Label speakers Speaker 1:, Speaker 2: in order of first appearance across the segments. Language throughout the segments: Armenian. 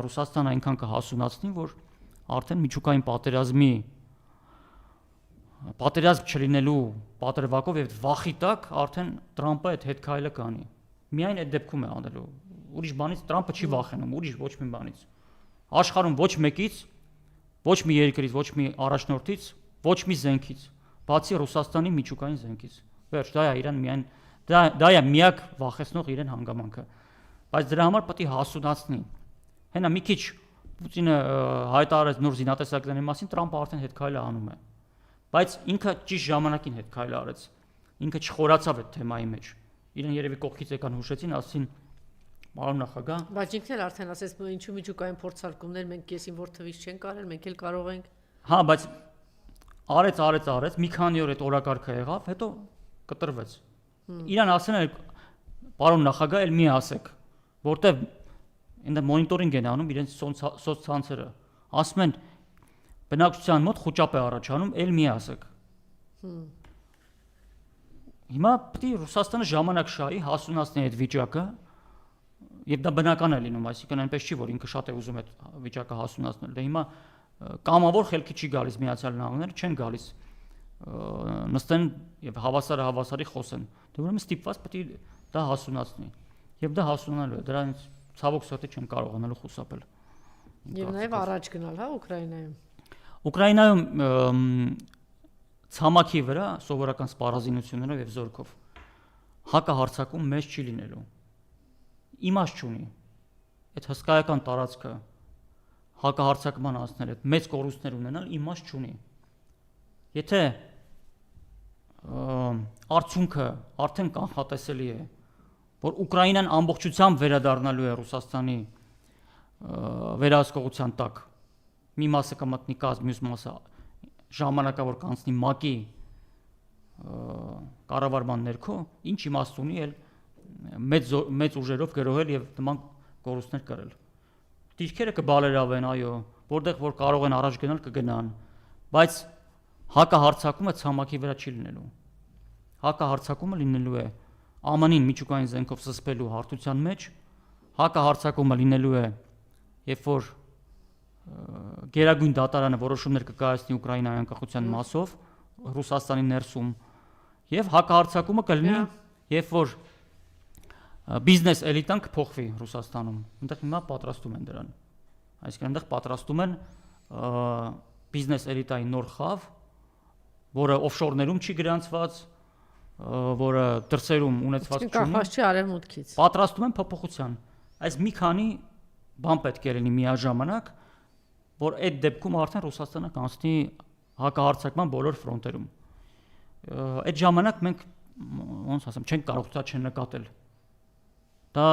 Speaker 1: Ռուսաստանը այնքան կհասունացնի, որ արդեն միջուկային պատերազմ չլինելու պատրվակով եւ վախի տակ արդեն Տրամպը այդ հետքայլը կանի։ Միայն այդ դեպքում է անելու։ Ուրիշ բանից Տրամպը չի վախենում, ուրիշ ոչ մի բանից։ Աշխարհում ոչ մեկից, ոչ մի երկրից, ոչ մի առաջնորդից, ոչ մի զենքից, բացի Ռուսաստանի միջուկային զենքից։ Վերջ, դա է իրան միայն դա է միակ վախեցնող իրեն հանգամանքը։ Բայց դրա համար պետք է հասունացնի։ Հենա մի քիչ Պուտինը հայտարարեց նոր զինատեսակների մասին, Տրամպը արդեն հետքայլը անում է։ Բայց ինքը ճիշտ ժամանակին հետքայլը արեց։ Ինքը չխորացավ այդ թեմայի մեջ։ Իրեն երևի կողքից եկան հուշեցին, ասին պարոն նախագահ։
Speaker 2: Բայց ինքն էլ արդեն ասեց, որ ինչու միջուկային փորձարկումներ մենք քեսին որ թվից չենք արել, մենք էլ կարող ենք։
Speaker 1: Հա, բայց արեց, մի քանի օր այդ օրակարգը եղավ, հետո կտրվեց։ Իրան ասեն էլ պարոն նախագահ, էլ մի ասեք, որտեվ ինձ մոնիտորինգ են անում իրենց սոցցանցերը։ Ասում են բնակչության մոտ խոճապ է առաջանում, էլ մի ասեք։ Հիմա պետք է Ռուսաստանը ժամանակ շահի հասունացնի այդ վիճակը, եւ դա բնական է լինում, այսինքն այնպես չի, որ ինքը շատ է ուզում այդ վիճակը հասունացնել։ Դե հիմա կամավոր խելքի չի գալիս Միացյալ Նահանգները, չեն գալիս նստեն եւ հավասարի խոսեն։ Դե ուրեմն ստիպված պետք է դա հասունացնի։ Եվ դա հասունանալու է, դրանից ցավոք սրտի չեն կարողանալու խուսափել։
Speaker 2: Եվ նաեւ առաջ գնալ, հա, Ուկրաինայում։
Speaker 1: Ուկրաինայում ցամաքի վրա սովորական սպառազինություններով եւ զորքով հակահարձակում մեծ չի լինելու։ Իմաստ չունի։ Այդ հսկայական տարածքը հակահարձակման անցնել, այդ մեծ կորուստներ ունենալ իմաստ չունի։ Եթե արդյունքը արդեն կանխատեսելի է, որ Ուկրաինան ամբողջությամբ վերադառնալու է Ռուսաստանի վերահսկողության տակ, մի մասը կմտնի կազմ, մյուս մասը ժամանակավոր կանցնի ՄԱԿ-ի կառավարման ներքո, ինչ իմաստ ունի էլ մեծ ուժերով գրոհել եւ նման կորուստներ կրել։ Դիրքերը կբալերավեն, այո, որտեղ որ կարող են առաջ գնալ կգնան, բայց հակահարձակումը ցամաքի վրա չի լինելու։ Հակահարձակումը լինելու է ԱՄՆ-ին միջուկային զենքով սսպելու հարթության մեջ, հակահարձակումը լինելու է, երբ որ Գերագույն դատարանը որոշումներ կկայացնի Ուկրաինայի անկախության մասով Ռուսաստանի ներսում, եւ հակահարձակումը կլինի, երբ որ բիզնես էլիտան կփոխվի Ռուսաստանում։ Այնտեղ հիմա պատրաստում են դրան։ Այսինքն այնտեղ պատրաստում են բիզնես էլիտայի նոր խավ, որը օֆշորներում չի գրանցված, որը դրսերում ունեցված չունի։
Speaker 2: Կախված չի արևմուտքից։
Speaker 1: Պատրաստում են փոփոխության։ Այս մի քանի բան պետք է լինի միաժամանակ, որ այդ դեպքում արդեն Ռուսաստանը կանցնի հակահարձակման բոլոր ֆրոնտերում։ Այդ ժամանակ մենք ոնց ասեմ, չենք կարող դա չնկատել։ Դա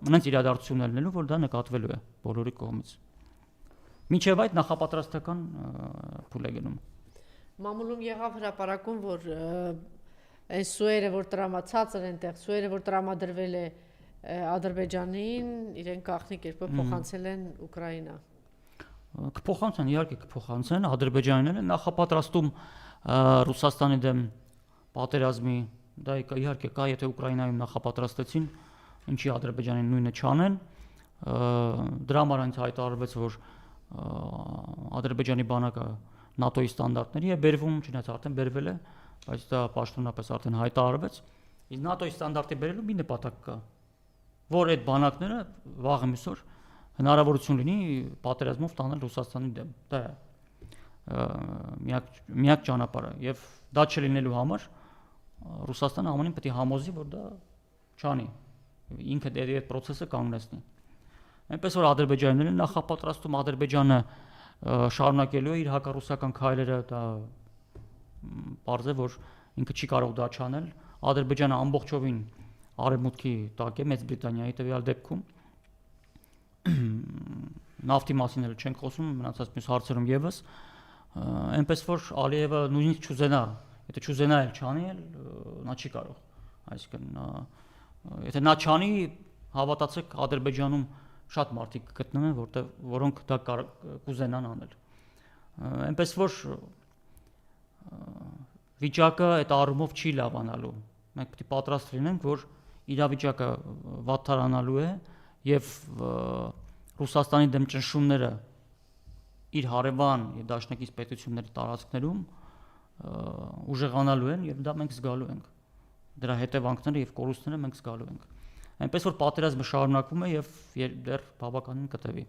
Speaker 1: ունենց իրադարձություն լինելու, որ դա նկատվելու է բոլորի կողմից։ Մինչև այդ նախապատրաստական փուլ է գնում։
Speaker 2: Մամուլում եղավ հրապարակում, որ այն սուերը, որ տրամացած են այնտեղ, սուերը, որ տրամադրվել է Ադրբեջանին, իրենք գաղտնի կերպով փոխանցել են Ուկրաինա։
Speaker 1: Կփոխանցեն, իհարկե կփոխանցեն, Ադրբեջանին նախապատրաստում Ռուսաստանի դեմ պատերազմի, դա իհարկե կա, եթե Ուկրաինայում նախապատրաստեցին, ինչի Ադրբեջանին նույնը չանեն, դրա համար այնց հայտարարվեց, որ Ադրբեջանի բանակը ՆԱՏՕ-ի ստանդարտների է բերվում, չնայած արդեն բերվել է, բայց դա պաշտոնապես արդեն հայտարարվեց։ Իսկ ՆԱՏՕ-ի ստանդարտի բերելու մի նպատակ կա, որ այդ բանակները վաղ միսօր հնարավորություն լինի պատերազմով տանել Ռուսաստանի դեմ։ Դա է միակ ճանապարհը, եւ դա չլինելու համար Ռուսաստանը ԱՄՆ-ին պետք է համոզի, որ դա չանի, ինքը դեպի այդ process-ը կանգնեցնի։ Այնպես որ Ադրբեջանին նախապատրաստում, Ադրբեջանը շարունակելու է իր հակառուսական քայլերը, դա պարզ է, որ ինքը չի կարող դա չանել։ Ադրբեջանը ամբողջովին արևմուտքի տակ է, Մեծ Բրիտանիայի տվյալ դեպքում։ Նավթի մասին էլ չենք խոսում, մնացած մյուս հարցերում եւս, այնպես որ Ալիևը նույնիսկ չուզենա, եթե չուզենա էլ չանի, նա չի կարող։ Այսինքն եթե նա չանի, հավատացեք, Ադրբեջանում շատ մարդիկ գտնվում են, որոնք դա կուզենան անել։ Այնպես որ վիճակը այդ առումով չի լավանալու։ Մենք պետք է պատրաստ լինենք, որ իրավիճակը վատթարանալու է եւ Ռուսաստանի դեմ ճնշումները իր հարևան եւ դաշնակից պետությունների տարածքներում ուժեղանալու են եւ դա մենք զգալու ենք։ Դրա հետևանքները եւ կորուստները մենք զգալու ենք։ Այնպես որ պատերազմը շարունակվում է եւ դեռ բավականին կտևի։